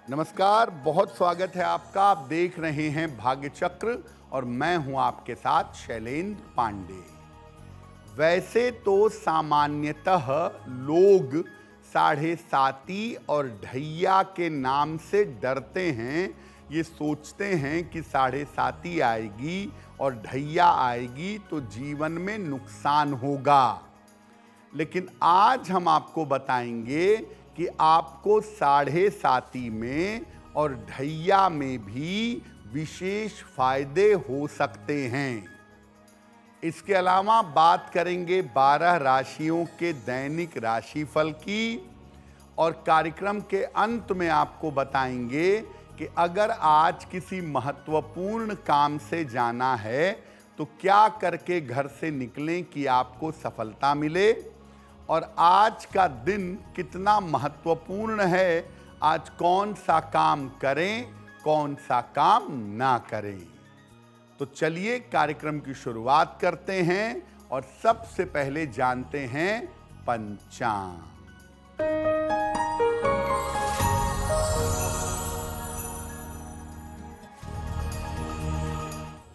नमस्कार, बहुत स्वागत है आपका। आप देख रहे हैं भाग्य चक्र और मैं हूं आपके साथ शैलेंद्र पांडे। वैसे तो सामान्यतः लोग साढ़े साती और ढैया के नाम से डरते हैं। ये सोचते हैं कि साढ़े साती आएगी और ढैया आएगी तो जीवन में नुकसान होगा। लेकिन आज हम आपको बताएंगे कि आपको साढ़े साती में और ढैया में भी विशेष फायदे हो सकते हैं। इसके अलावा बात करेंगे 12 राशियों के दैनिक राशिफल की और कार्यक्रम के अंत में आपको बताएंगे कि अगर आज किसी महत्वपूर्ण काम से जाना है तो क्या करके घर से निकलें कि आपको सफलता मिले, और आज का दिन कितना महत्वपूर्ण है, आज कौन सा काम करें कौन सा काम ना करें। तो चलिए कार्यक्रम की शुरुआत करते हैं और सबसे पहले जानते हैं पंचांग।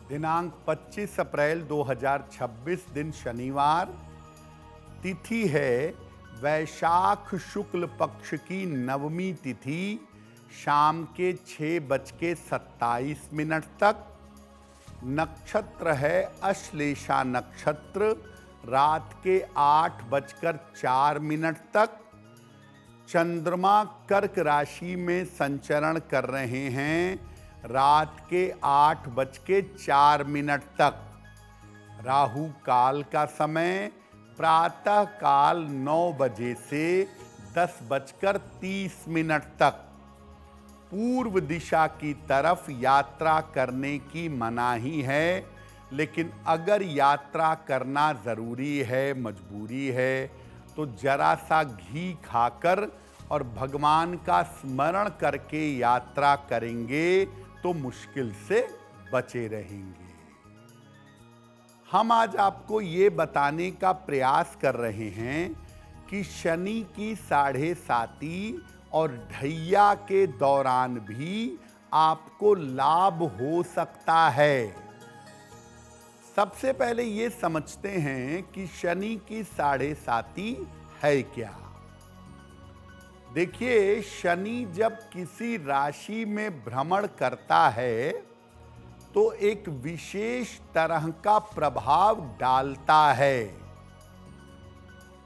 दिनांक 25 अप्रैल 2026, दिन शनिवार, तिथि है वैशाख शुक्ल पक्ष की नवमी तिथि, शाम के 6:27 तक। नक्षत्र है अश्लेषा नक्षत्र, रात के 8:04 तक। चंद्रमा कर्क राशि में संचरण कर रहे हैं रात के 8:04 तक। राहु काल का समय प्रातः काल 9 बजे से 10:30 तक। पूर्व दिशा की तरफ यात्रा करने की मनाही है, लेकिन अगर यात्रा करना ज़रूरी है, मजबूरी है, तो जरा सा घी खाकर और भगवान का स्मरण करके यात्रा करेंगे तो मुश्किल से बचे रहेंगे। हम आज आपको ये बताने का प्रयास कर रहे हैं कि शनि की साढ़े साती और ढैया के दौरान भी आपको लाभ हो सकता है। सबसे पहले ये समझते हैं कि शनि की साढ़े साती है क्या। देखिए, शनि जब किसी राशि में भ्रमण करता है तो एक विशेष तरह का प्रभाव डालता है,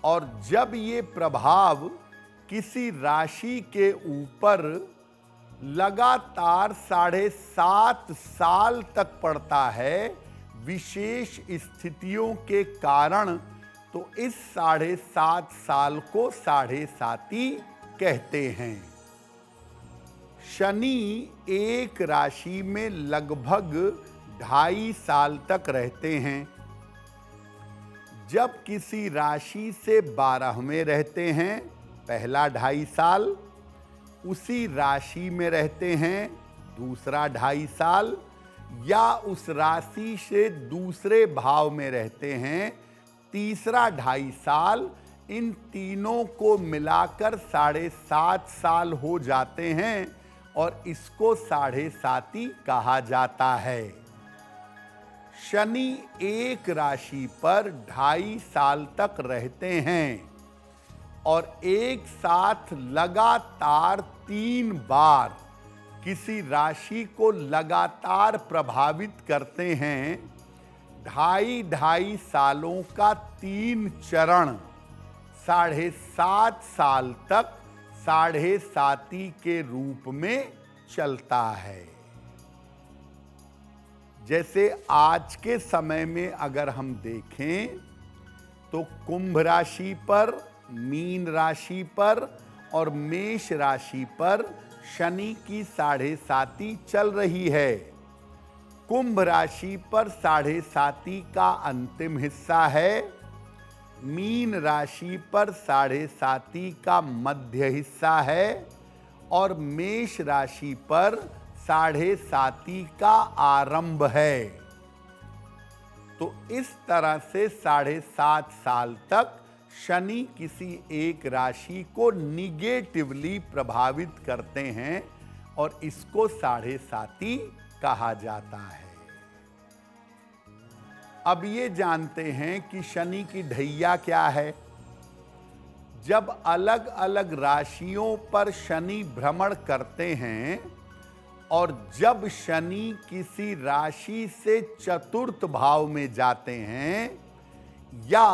और जब ये प्रभाव किसी राशि के ऊपर लगातार 7.5 साल तक पड़ता है विशेष स्थितियों के कारण, तो इस 7.5 साल को साढ़े साती कहते हैं। शनि एक राशि में लगभग 2.5 साल तक रहते हैं। जब किसी राशि से 12वें रहते हैं पहला 2.5 साल, उसी राशि में रहते हैं दूसरा 2.5 साल, या उस राशि से दूसरे भाव में रहते हैं तीसरा 2.5 साल, इन तीनों को मिलाकर 7.5 साल हो जाते हैं और इसको साढ़े साती कहा जाता है। शनि एक राशि पर 2.5 साल तक रहते हैं और एक साथ लगातार 3 बार किसी राशि को लगातार प्रभावित करते हैं। 2.5 सालों का 3 चरण 7.5 साल तक साढ़े साती के रूप में चलता है। जैसे आज के समय में अगर हम देखें तो कुंभ राशि पर, मीन राशि पर और मेष राशि पर शनि की साढ़े साती चल रही है। कुंभ राशि पर साढ़े साती का अंतिम हिस्सा है, मीन राशि पर साढ़े साती का मध्य हिस्सा है और मेष राशि पर साढ़े साती का आरंभ है। तो इस तरह से 7.5 साल तक शनि किसी एक राशि को निगेटिवली प्रभावित करते हैं और इसको साढ़े साती कहा जाता है। अब ये जानते हैं कि शनि की ढैया क्या है। जब अलग अलग राशियों पर शनि भ्रमण करते हैं और जब शनि किसी राशि से चतुर्थ भाव में जाते हैं या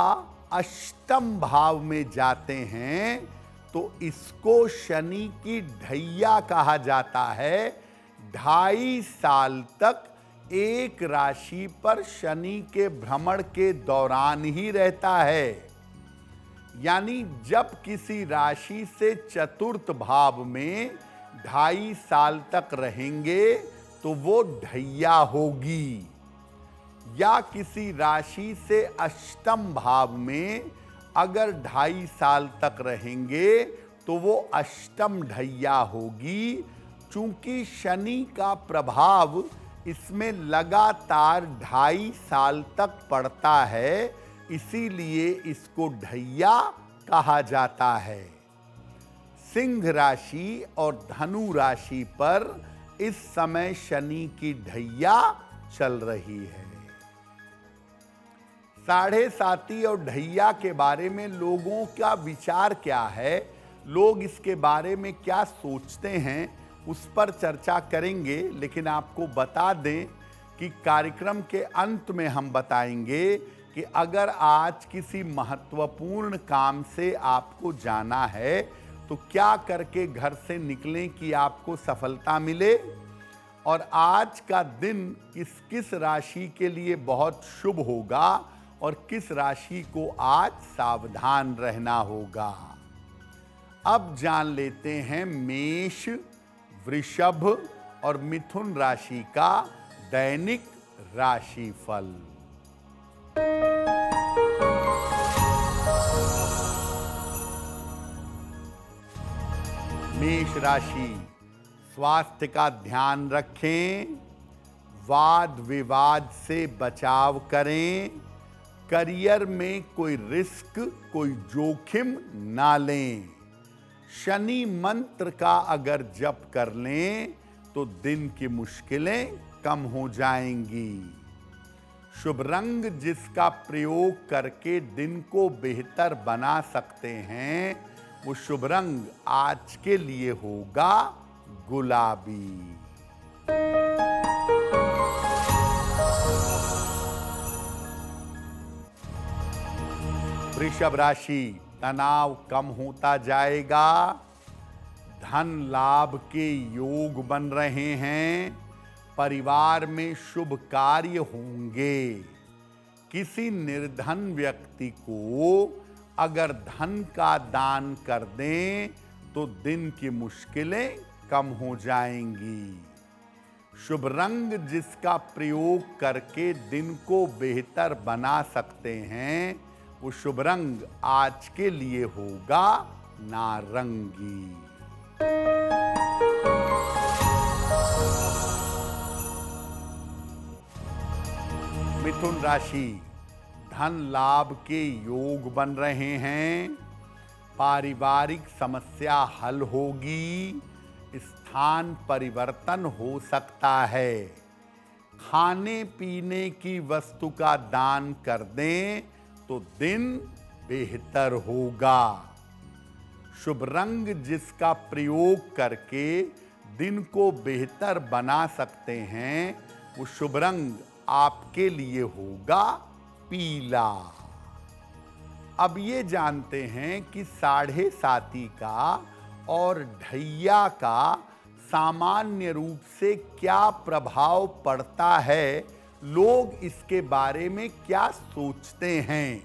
अष्टम भाव में जाते हैं तो इसको शनि की ढैया कहा जाता है। 2.5 साल तक एक राशि पर शनि के भ्रमण के दौरान ही रहता है। यानी जब किसी राशि से चतुर्थ भाव में 2.5 साल तक रहेंगे तो वो ढैया होगी, या किसी राशि से अष्टम भाव में अगर 2.5 साल तक रहेंगे तो वो अष्टम ढैया होगी। चूंकि शनि का प्रभाव इसमें लगातार 2.5 साल तक पड़ता है, इसीलिए इसको ढैया कहा जाता है। सिंह राशि और धनु राशि पर इस समय शनि की ढैया चल रही है। साढ़े साती और ढैया के बारे में लोगों का विचार क्या है, लोग इसके बारे में क्या सोचते हैं, उस पर चर्चा करेंगे। लेकिन आपको बता दें कि कार्यक्रम के अंत में हम बताएंगे कि अगर आज किसी महत्वपूर्ण काम से आपको जाना है तो क्या करके घर से निकलें कि आपको सफलता मिले, और आज का दिन किस किस राशि के लिए बहुत शुभ होगा और किस राशि को आज सावधान रहना होगा। अब जान लेते हैं मेष, वृषभ और मिथुन राशि का दैनिक राशिफल। मेष राशि, स्वास्थ्य का ध्यान रखें, वाद विवाद से बचाव करें, करियर में कोई रिस्क, कोई जोखिम ना लें। शनि मंत्र का अगर जप कर लें तो दिन की मुश्किलें कम हो जाएंगी। शुभ रंग जिसका प्रयोग करके दिन को बेहतर बना सकते हैं वो शुभ रंग आज के लिए होगा गुलाबी। वृषभ राशि, तनाव कम होता जाएगा, धन लाभ के योग बन रहे हैं, परिवार में शुभ कार्य होंगे। किसी निर्धन व्यक्ति को अगर धन का दान कर दें तो दिन की मुश्किलें कम हो जाएंगी। शुभ रंग जिसका प्रयोग करके दिन को बेहतर बना सकते हैं वो शुभ रंग आज के लिए होगा नारंगी। मिथुन राशि, धन लाभ के योग बन रहे हैं, पारिवारिक समस्या हल होगी, स्थान परिवर्तन हो सकता है। खाने पीने की वस्तु का दान कर दें तो दिन बेहतर होगा। शुभ रंग जिसका प्रयोग करके दिन को बेहतर बना सकते हैं वो शुभ रंग आपके लिए होगा पीला। अब ये जानते हैं कि साढ़े साती का और ढैया का सामान्य रूप से क्या प्रभाव पड़ता है, लोग इसके बारे में क्या सोचते हैं।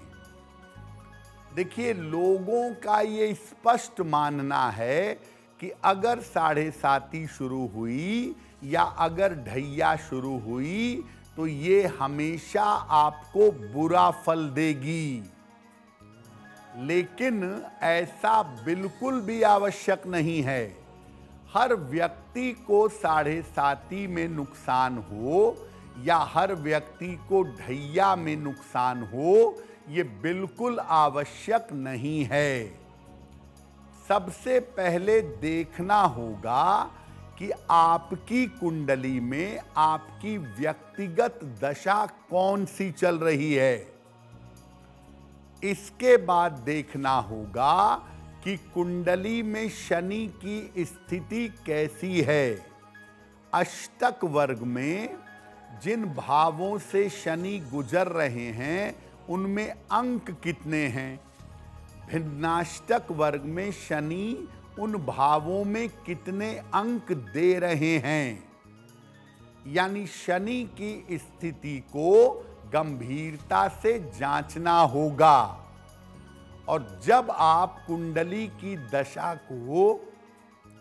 देखिए, लोगों का ये स्पष्ट मानना है कि अगर साढ़े साती शुरू हुई या अगर ढैया शुरू हुई तो ये हमेशा आपको बुरा फल देगी। लेकिन ऐसा बिल्कुल भी आवश्यक नहीं है। हर व्यक्ति को साढ़े साती में नुकसान हो या हर व्यक्ति को ढैया में नुकसान हो, ये बिल्कुल आवश्यक नहीं है। सबसे पहले देखना होगा कि आपकी कुंडली में आपकी व्यक्तिगत दशा कौन सी चल रही है। इसके बाद देखना होगा कि कुंडली में शनि की स्थिति कैसी है। अष्टक वर्ग में जिन भावों से शनि गुजर रहे हैं उनमें अंक कितने हैं। भिन्नाष्टक वर्ग में शनि उन भावों में कितने अंक दे रहे हैं। यानी शनि की स्थिति को गंभीरता से जांचना होगा। और जब आप कुंडली की दशा को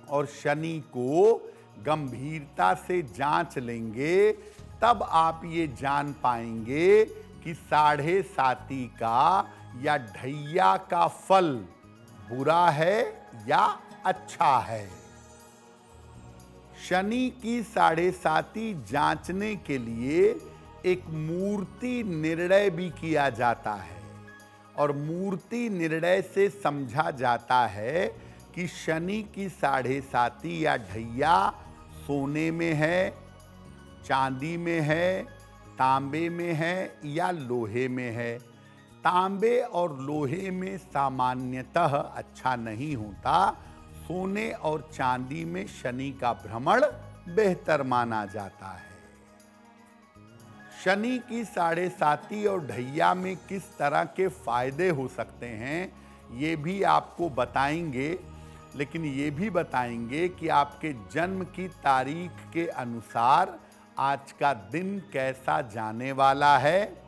और शनि को गंभीरता से जांच लेंगे तब आप ये जान पाएंगे कि 7.5 का या ढैया का फल बुरा है या अच्छा है। शनि की 7.5 जांचने के लिए एक मूर्ति निर्णय भी किया जाता है और मूर्ति निर्णय से समझा जाता है कि शनि की 7.5 या ढैया सोने में है, चांदी में है, तांबे में है या लोहे में है। तांबे और लोहे में सामान्यतः अच्छा नहीं होता। सोने और चांदी में शनि का भ्रमण बेहतर माना जाता है। शनि की 7.5 और ढैया में किस तरह के फायदे हो सकते हैं ये भी आपको बताएंगे, लेकिन ये भी बताएंगे कि आपके जन्म की तारीख के अनुसार आज का दिन कैसा जाने वाला है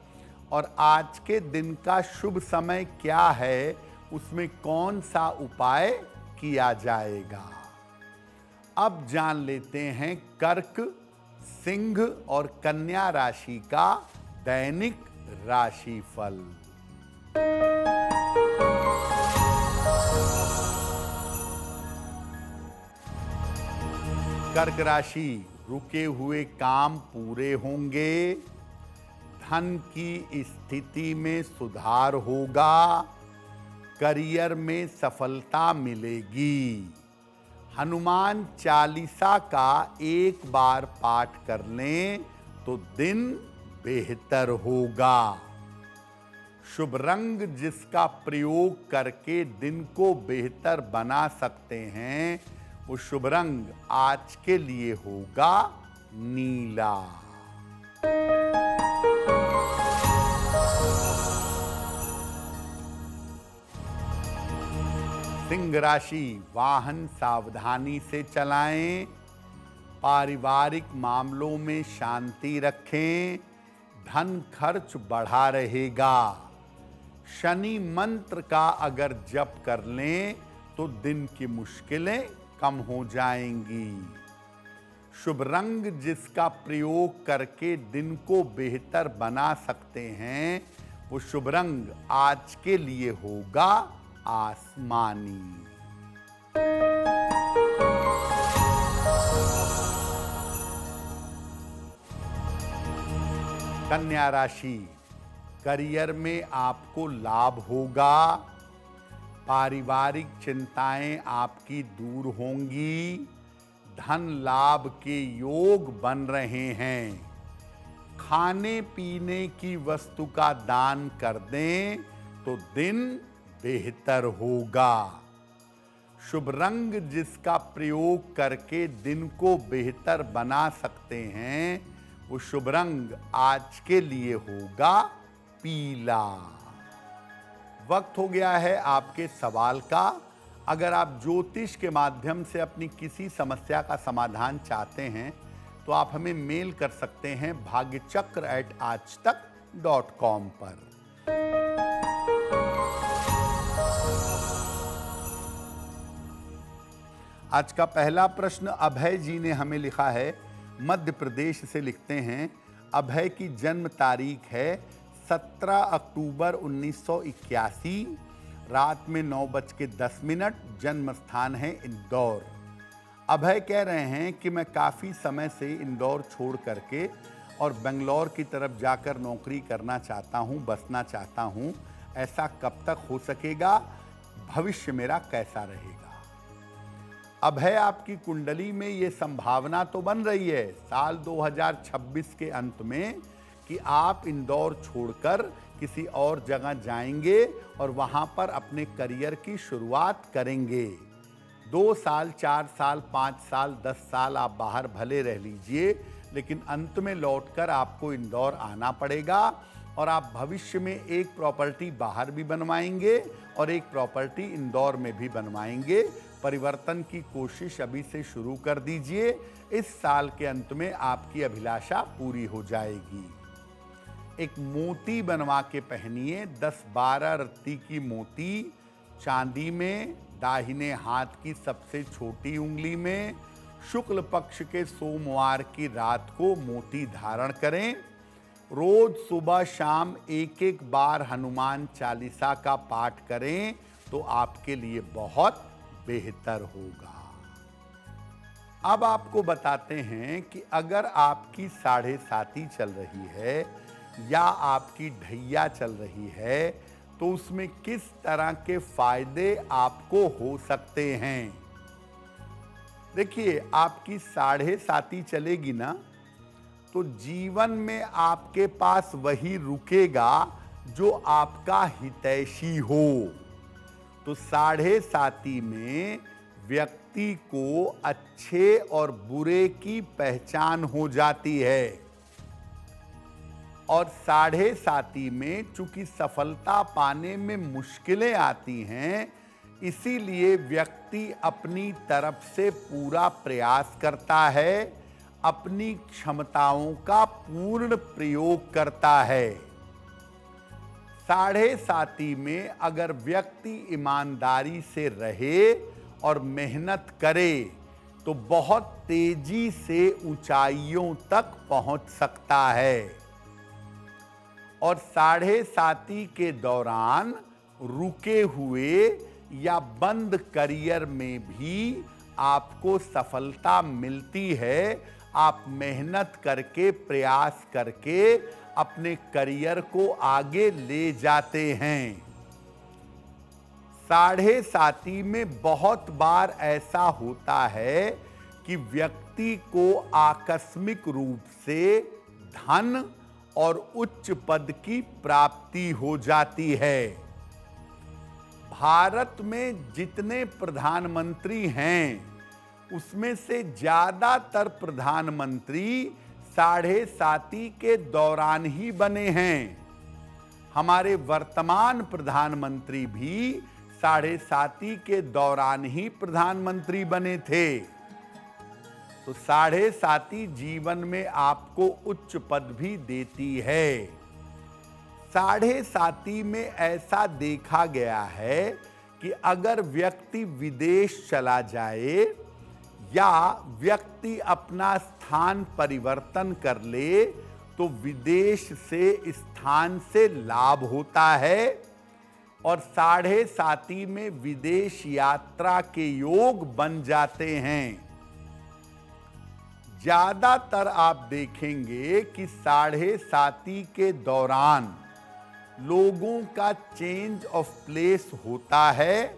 और आज के दिन का शुभ समय क्या है, उसमें कौन सा उपाय किया जाएगा। अब जान लेते हैं कर्क, सिंह और कन्या राशि का दैनिक राशिफल। कर्क राशि, रुके हुए काम पूरे होंगे, धन की स्थिति में सुधार होगा, करियर में सफलता मिलेगी। हनुमान चालीसा का एक बार पाठ कर लें तो दिन बेहतर होगा। शुभ रंग जिसका प्रयोग करके दिन को बेहतर बना सकते हैं वो शुभ रंग आज के लिए होगा नीला। सिंह राशि, वाहन सावधानी से चलाएं, पारिवारिक मामलों में शांति रखें, धन खर्च बढ़ा रहेगा। शनि मंत्र का अगर जप कर लें तो दिन की मुश्किलें कम हो जाएंगी। शुभ रंग जिसका प्रयोग करके दिन को बेहतर बना सकते हैं वो शुभ रंग आज के लिए होगा आसमानी। कन्या राशि, करियर में आपको लाभ होगा, पारिवारिक चिंताएं आपकी दूर होंगी, धन लाभ के योग बन रहे हैं। खाने पीने की वस्तु का दान कर दें तो दिन बेहतर होगा। शुभ रंग जिसका प्रयोग करके दिन को बेहतर बना सकते हैं वो शुभ रंग आज के लिए होगा पीला। वक्त हो गया है आपके सवाल का। अगर आप ज्योतिष के माध्यम से अपनी किसी समस्या का समाधान चाहते हैं तो आप हमें मेल कर सकते हैं bhagyachakra@aajtak.com पर। आज का पहला प्रश्न अभय जी ने हमें लिखा है, मध्य प्रदेश से लिखते हैं। अभय की जन्म तारीख है 17 अक्टूबर 1981, रात में 9:10। जन्म स्थान है इंदौर। अभय कह रहे हैं कि मैं काफ़ी समय से इंदौर छोड़ करके और बेंगलोर की तरफ जाकर नौकरी करना चाहता हूं, बसना चाहता हूं। ऐसा कब तक हो सकेगा? भविष्य मेरा कैसा रहेगा? अब है आपकी कुंडली में ये संभावना तो बन रही है साल 2026 के अंत में कि आप इंदौर छोड़कर किसी और जगह जाएंगे और वहां पर अपने करियर की शुरुआत करेंगे। 2 साल, 4 साल, 5 साल, 10 साल आप बाहर भले रह लीजिए, लेकिन अंत में लौटकर आपको इंदौर आना पड़ेगा और आप भविष्य में एक प्रॉपर्टी बाहर भी बनवाएंगे और एक प्रॉपर्टी इंदौर में भी बनवाएंगे। परिवर्तन की कोशिश अभी से शुरू कर दीजिए, इस साल के अंत में आपकी अभिलाषा पूरी हो जाएगी। एक मोती बनवा के पहनिए, 10-12 रत्ती की मोती चांदी में, दाहिने हाथ की सबसे छोटी उंगली में। शुक्ल पक्ष के सोमवार की रात को मोती धारण करें। रोज सुबह शाम एक बार हनुमान चालीसा का पाठ करें तो आपके लिए बहुत बेहतर होगा। अब आपको बताते हैं कि अगर आपकी 7.5 चल रही है या आपकी ढैया चल रही है तो उसमें किस तरह के फायदे आपको हो सकते हैं। देखिए, आपकी 7.5 चलेगी ना तो जीवन में आपके पास वही रुकेगा जो आपका हितैषी हो। तो 7.5 में व्यक्ति को अच्छे और बुरे की पहचान हो जाती है और 7.5 में चूंकि सफलता पाने में मुश्किलें आती हैं, इसीलिए व्यक्ति अपनी तरफ से पूरा प्रयास करता है, अपनी क्षमताओं का पूर्ण प्रयोग करता है। 7.5 में अगर व्यक्ति ईमानदारी से रहे और मेहनत करे तो बहुत तेजी से ऊंचाइयों तक पहुंच सकता है और 7.5 के दौरान रुके हुए या बंद करियर में भी आपको सफलता मिलती है। आप मेहनत करके, प्रयास करके अपने करियर को आगे ले जाते हैं। 7.5 में बहुत बार ऐसा होता है कि व्यक्ति को आकस्मिक रूप से धन और उच्च पद की प्राप्ति हो जाती है। भारत में जितने प्रधानमंत्री हैं उसमें से ज्यादातर प्रधानमंत्री 7.5 के दौरान ही बने हैं। हमारे वर्तमान प्रधानमंत्री भी 7.5 के दौरान ही प्रधानमंत्री बने थे। तो 7.5 जीवन में आपको उच्च पद भी देती है। 7.5 में ऐसा देखा गया है कि अगर व्यक्ति विदेश चला जाए या व्यक्ति अपना स्थान परिवर्तन कर ले तो विदेश से स्थान से लाभ होता है और 7.5 में विदेश यात्रा के योग बन जाते हैं। ज्यादातर आप देखेंगे कि 7.5 के दौरान लोगों का चेंज ऑफ प्लेस होता है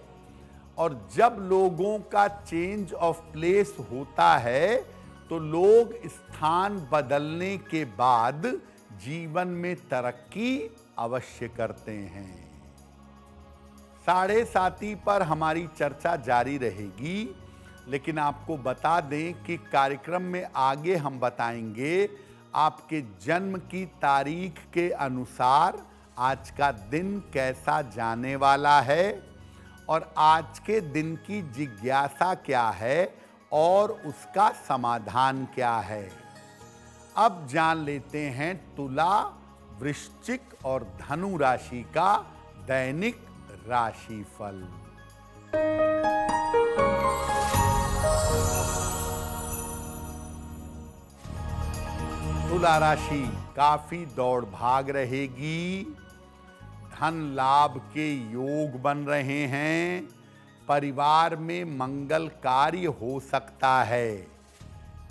और जब लोगों का चेंज ऑफ प्लेस होता है तो लोग स्थान बदलने के बाद जीवन में तरक्की अवश्य करते हैं। 7.5 पर हमारी चर्चा जारी रहेगी, लेकिन आपको बता दें कि कार्यक्रम में आगे हम बताएंगे आपके जन्म की तारीख के अनुसार आज का दिन कैसा जाने वाला है और आज के दिन की जिज्ञासा क्या है और उसका समाधान क्या है। अब जान लेते हैं तुला, वृश्चिक और धनु राशि का दैनिक राशिफल। तुला राशि, काफी दौड़ भाग रहेगी, धन लाभ के योग बन रहे हैं, परिवार में मंगल कार्य हो सकता है।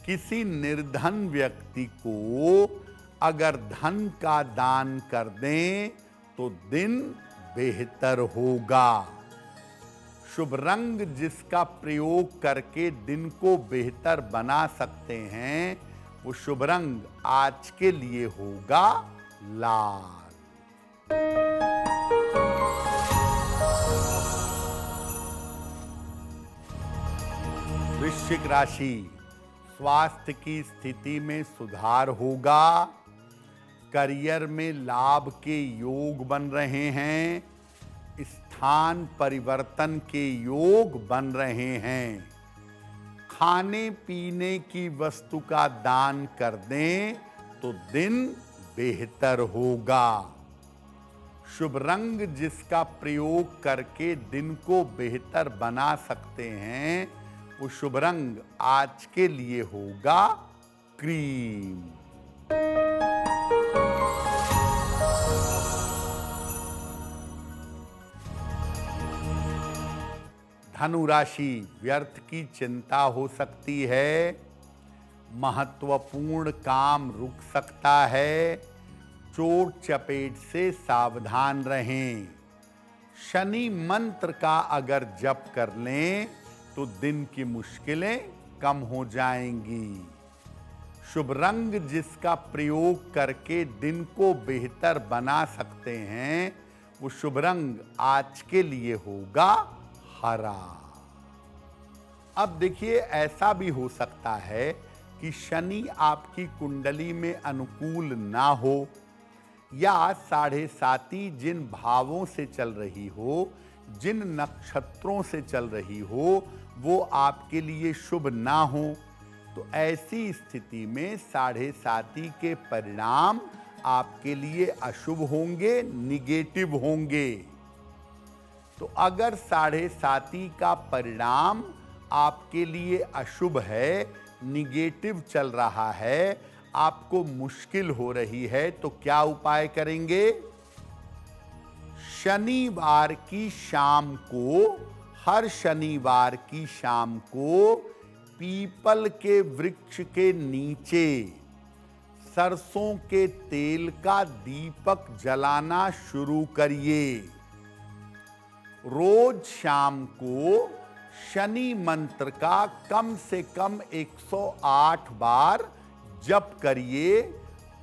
किसी निर्धन व्यक्ति को अगर धन का दान कर दें तो दिन बेहतर होगा। शुभ रंग जिसका प्रयोग करके दिन को बेहतर बना सकते हैं, वो शुभ रंग आज के लिए होगा लाल। वृश्चिक राशि, स्वास्थ्य की स्थिति में सुधार होगा। करियर में लाभ के योग बन रहे हैं। स्थान परिवर्तन के योग बन रहे हैं। खाने पीने की वस्तु का दान कर दें तो दिन बेहतर होगा। शुभ रंग जिसका प्रयोग करके दिन को बेहतर बना सकते हैं, वो शुभ रंग आज के लिए होगा क्रीम। धनु राशि, व्यर्थ की चिंता हो सकती है। महत्वपूर्ण काम रुक सकता है। चोट चपेट से सावधान रहें। शनि मंत्र का अगर जप कर लें तो दिन की मुश्किलें कम हो जाएंगी। शुभ रंग जिसका प्रयोग करके दिन को बेहतर बना सकते हैं, वो शुभ रंग आज के लिए होगा हरा। अब देखिए, ऐसा भी हो सकता है कि शनि आपकी कुंडली में अनुकूल ना हो, या 7.5 जिन भावों से चल रही हो, जिन नक्षत्रों से चल रही हो, वो आपके लिए शुभ ना हो। तो ऐसी स्थिति में 7.5 के परिणाम आपके लिए अशुभ होंगे, निगेटिव होंगे। तो अगर 7.5 का परिणाम आपके लिए अशुभ है, निगेटिव चल रहा है, आपको मुश्किल हो रही है, तो क्या उपाय करेंगे? शनिवार की शाम को, हर शनिवार की शाम को पीपल के वृक्ष के नीचे सरसों के तेल का दीपक जलाना शुरू करिए। रोज शाम को शनि मंत्र का कम से कम 108 बार जप करिए।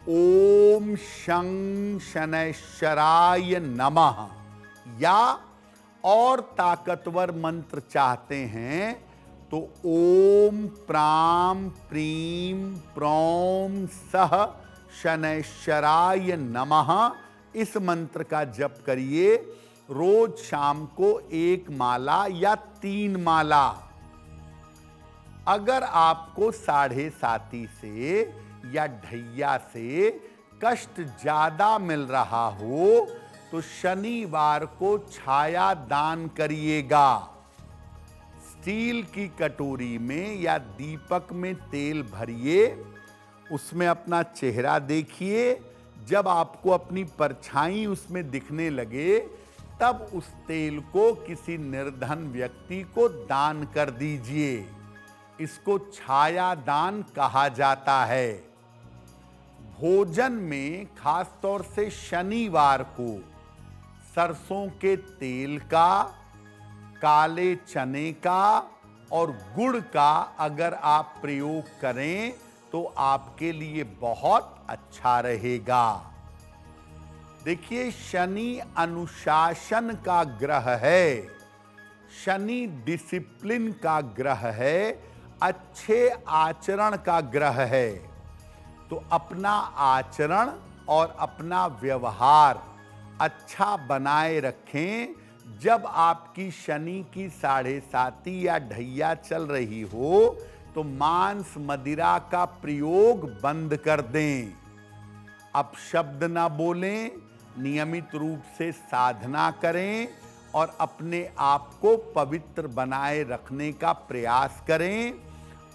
ओम शं शनैश्चराय नमः, या और ताकतवर मंत्र चाहते हैं तो ओम प्राम प्रीम प्रौम सह शनैश्चराय नमः, इस मंत्र का जप करिए। रोज शाम को 1 माला या 3 माला। अगर आपको 7.5 से या ढैया से कष्ट ज्यादा मिल रहा हो, तो शनिवार को छाया दान करिएगा। स्टील की कटोरी में या दीपक में तेल भरिए, उसमें अपना चेहरा देखिए। जब आपको अपनी परछाई उसमें दिखने लगे, तब उस तेल को किसी निर्धन व्यक्ति को दान कर दीजिए। इसको छाया दान कहा जाता है। भोजन में खास तौर से शनिवार को सरसों के तेल का, काले चने का और गुड़ का अगर आप प्रयोग करें तो आपके लिए बहुत अच्छा रहेगा। देखिए, शनि अनुशासन का ग्रह है, शनि डिसिप्लिन का ग्रह है, अच्छे आचरण का ग्रह है। तो अपना आचरण और अपना व्यवहार अच्छा बनाए रखें। जब आपकी शनि की 7.5 या ढैया चल रही हो, तो मांस मदिरा का प्रयोग बंद कर दें। अपशब्द ना बोलें, नियमित रूप से साधना करें और अपने आप को पवित्र बनाए रखने का प्रयास करें।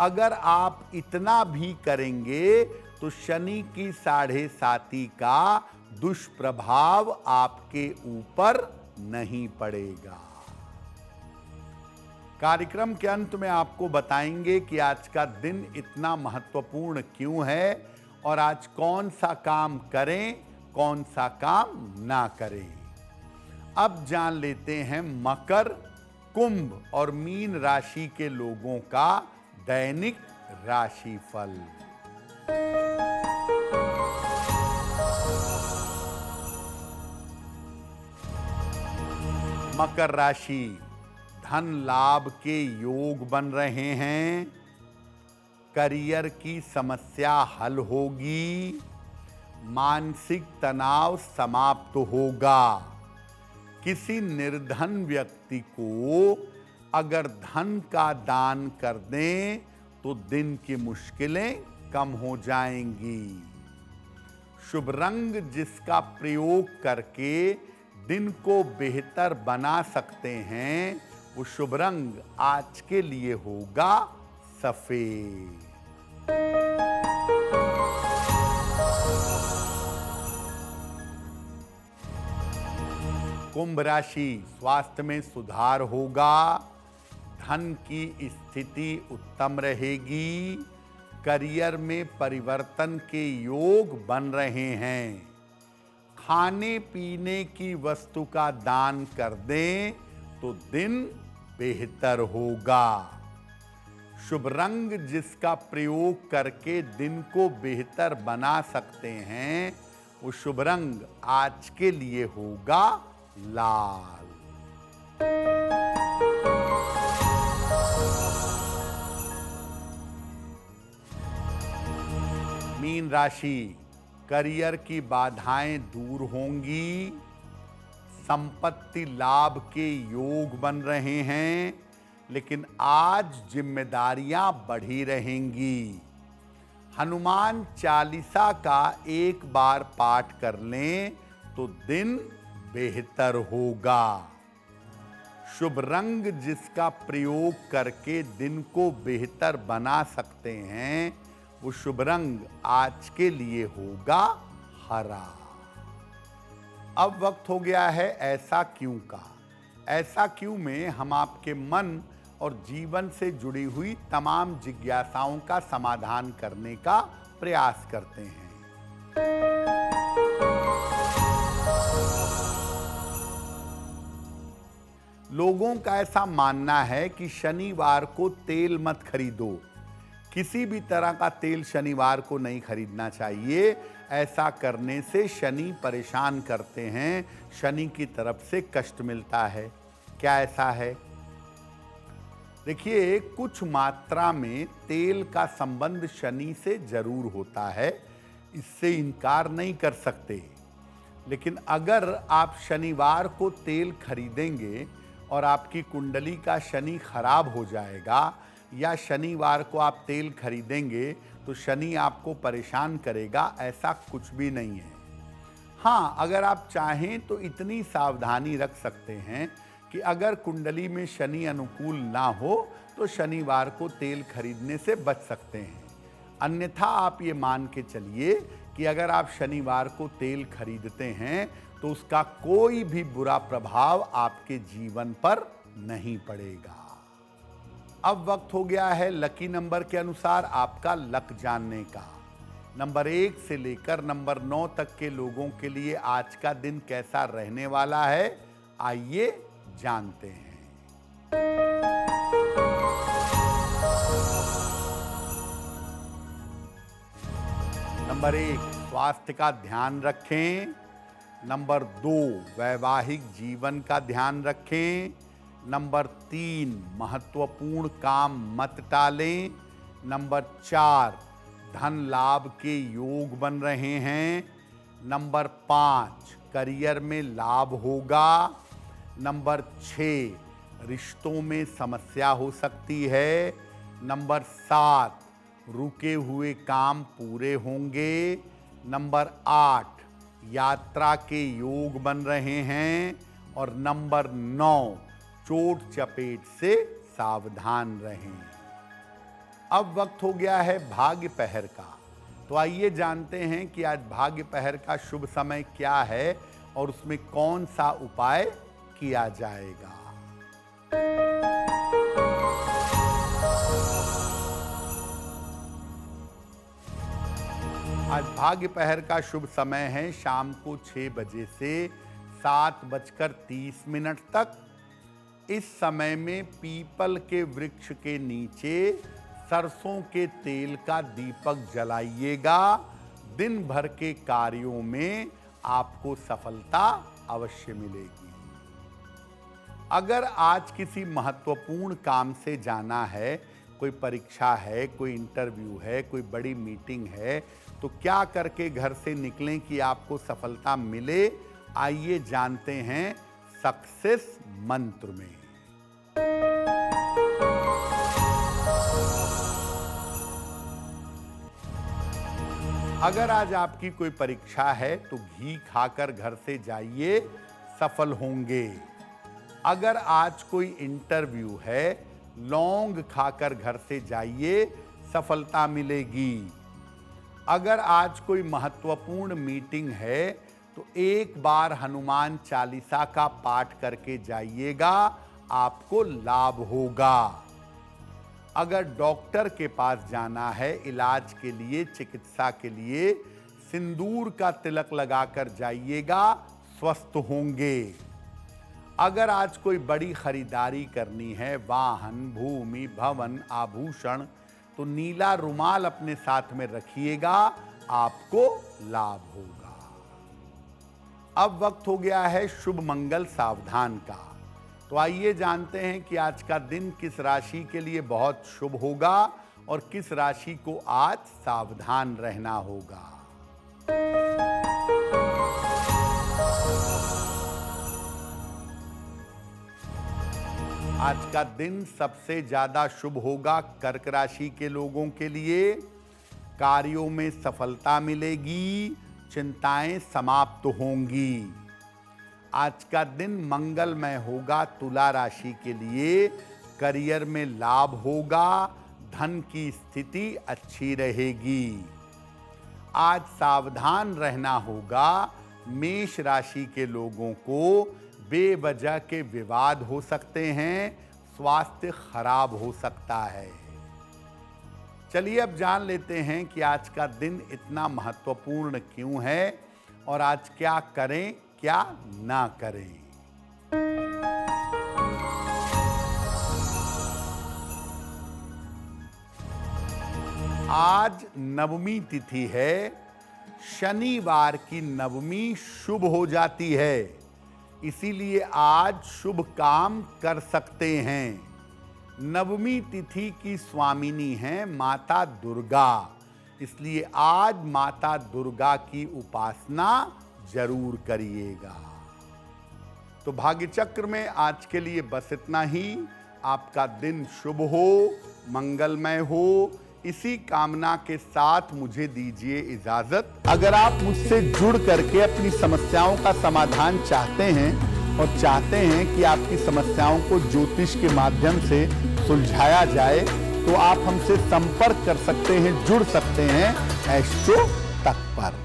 अगर आप इतना भी करेंगे तो शनि की 7.5 का दुष्प्रभाव आपके ऊपर नहीं पड़ेगा। कार्यक्रम के अंत में आपको बताएंगे कि आज का दिन इतना महत्वपूर्ण क्यों है और आज कौन सा काम करें, कौन सा काम ना करें। अब जान लेते हैं मकर कुंभ और मीन राशि के लोगों का दैनिक राशिफल। मकर राशि, धन लाभ के योग बन रहे हैं। करियर की समस्या हल होगी। मानसिक तनाव समाप्त होगा। किसी निर्धन व्यक्ति को अगर धन का दान कर दें तो दिन की मुश्किलें कम हो जाएंगी। शुभ रंग जिसका प्रयोग करके दिन को बेहतर बना सकते हैं, वो शुभ रंग आज के लिए होगा सफेद। कुंभ राशि, स्वास्थ्य में सुधार होगा। धन की स्थिति उत्तम रहेगी। करियर में परिवर्तन के योग बन रहे हैं। खाने पीने की वस्तु का दान कर दें तो दिन बेहतर होगा। शुभ रंग जिसका प्रयोग करके दिन को बेहतर बना सकते हैं, वो शुभ रंग आज के लिए होगा लाल। मीन राशि, करियर की बाधाएं दूर होंगी। संपत्ति लाभ के योग बन रहे हैं, लेकिन आज जिम्मेदारियां बढ़ी रहेंगी। हनुमान चालीसा का एक बार पाठ कर लें तो दिन बेहतर होगा। शुभ रंग जिसका प्रयोग करके दिन को बेहतर बना सकते हैं, वो शुभ रंग आज के लिए होगा हरा। अब वक्त हो गया है ऐसा क्यों का। ऐसा क्यों में हम आपके मन और जीवन से जुड़ी हुई तमाम जिज्ञासाओं का समाधान करने का प्रयास करते हैं। लोगों का ऐसा मानना है कि शनिवार को तेल मत खरीदो। किसी भी तरह का तेल शनिवार को नहीं खरीदना चाहिए। ऐसा करने से शनि परेशान करते हैं, शनि की तरफ से कष्ट मिलता है। क्या ऐसा है? देखिए, कुछ मात्रा में तेल का संबंध शनि से जरूर होता है, इससे इनकार नहीं कर सकते। लेकिन अगर आप शनिवार को तेल खरीदेंगे और आपकी कुंडली का शनि खराब हो जाएगा, या शनिवार को आप तेल खरीदेंगे तो शनि आपको परेशान करेगा, ऐसा कुछ भी नहीं है। हाँ, अगर आप चाहें तो इतनी सावधानी रख सकते हैं कि अगर कुंडली में शनि अनुकूल ना हो तो शनिवार को तेल खरीदने से बच सकते हैं। अन्यथा आप ये मान के चलिए कि अगर आप शनिवार को तेल खरीदते हैं तो उसका कोई भी बुरा प्रभाव आपके जीवन पर नहीं पड़ेगा। अब वक्त हो गया है लकी नंबर के अनुसार आपका लक जानने का। नंबर 1 से लेकर नंबर 9 तक के लोगों के लिए आज का दिन कैसा रहने वाला है, आइए जानते हैं। नंबर 1, स्वास्थ्य का ध्यान रखें। नंबर 2, वैवाहिक जीवन का ध्यान रखें। नंबर 3, महत्वपूर्ण काम मत टालें। नंबर 4, धन लाभ के योग बन रहे हैं। नंबर 5, करियर में लाभ होगा। नंबर 6, रिश्तों में समस्या हो सकती है। नंबर 7, रुके हुए काम पूरे होंगे। नंबर 8, यात्रा के योग बन रहे हैं। और नंबर 9, चोट चपेट से सावधान रहें। अब वक्त हो गया है भाग्य पहर का। तो आइए जानते हैं कि आज भाग्य पहर का शुभ समय क्या है और उसमें कौन सा उपाय किया जाएगा। आज भाग्य पहर का शुभ समय है शाम को 6 बजे से 7:30 तक। इस समय में पीपल के वृक्ष के नीचे सरसों के तेल का दीपक जलाइएगा। दिन भर के कार्यों में आपको सफलता अवश्य मिलेगी। अगर आज किसी महत्वपूर्ण काम से जाना है, कोई परीक्षा है, कोई इंटरव्यू है, कोई बड़ी मीटिंग है, तो क्या करके घर से निकलें कि आपको सफलता मिले? आइए जानते हैं सक्सेस मंत्र में। अगर आज आपकी कोई परीक्षा है तो घी खाकर घर से जाइए, सफल होंगे। अगर आज कोई इंटरव्यू है, लौंग खाकर घर से जाइए, सफलता मिलेगी। अगर आज कोई महत्वपूर्ण मीटिंग है तो एक बार हनुमान चालीसा का पाठ करके जाइएगा, आपको लाभ होगा। अगर डॉक्टर के पास जाना है इलाज के लिए, चिकित्सा के लिए, सिंदूर का तिलक लगाकर जाइएगा, स्वस्थ होंगे। अगर आज कोई बड़ी खरीदारी करनी है, वाहन, भूमि, भवन, आभूषण, तो नीला रुमाल अपने साथ में रखिएगा, आपको लाभ होगा। अब वक्त हो गया है शुभ मंगल सावधान का। तो आइए जानते हैं कि आज का दिन किस राशि के लिए बहुत शुभ होगा और किस राशि को आज सावधान रहना होगा। आज का दिन सबसे ज्यादा शुभ होगा कर्क राशि के लोगों के लिए। कार्यों में सफलता मिलेगी, चिंताएं समाप्त होंगी। आज का दिन मंगलमय होगा तुला राशि के लिए। करियर में लाभ होगा, धन की स्थिति अच्छी रहेगी। आज सावधान रहना होगा मेष राशि के लोगों को। बेवजह के विवाद हो सकते हैं, स्वास्थ्य खराब हो सकता है। चलिए अब जान लेते हैं कि आज का दिन इतना महत्वपूर्ण क्यों है और आज क्या करें क्या ना करें। आज नवमी तिथि है। शनिवार की नवमी शुभ हो जाती है, इसीलिए आज शुभ काम कर सकते हैं। नवमी तिथि की स्वामिनी हैं माता दुर्गा, इसलिए आज माता दुर्गा की उपासना जरूर करिएगा। तो भाग्य चक्र में आज के लिए बस इतना ही। आपका दिन शुभ हो, मंगलमय हो, इसी कामना के साथ मुझे दीजिए इजाजत। अगर आप मुझसे जुड़ करके अपनी समस्याओं का समाधान चाहते हैं और चाहते हैं कि आपकी समस्याओं को ज्योतिष के माध्यम से सुलझाया जाए, तो आप हमसे संपर्क कर सकते हैं, जुड़ सकते हैं एस्ट्रो तक पर।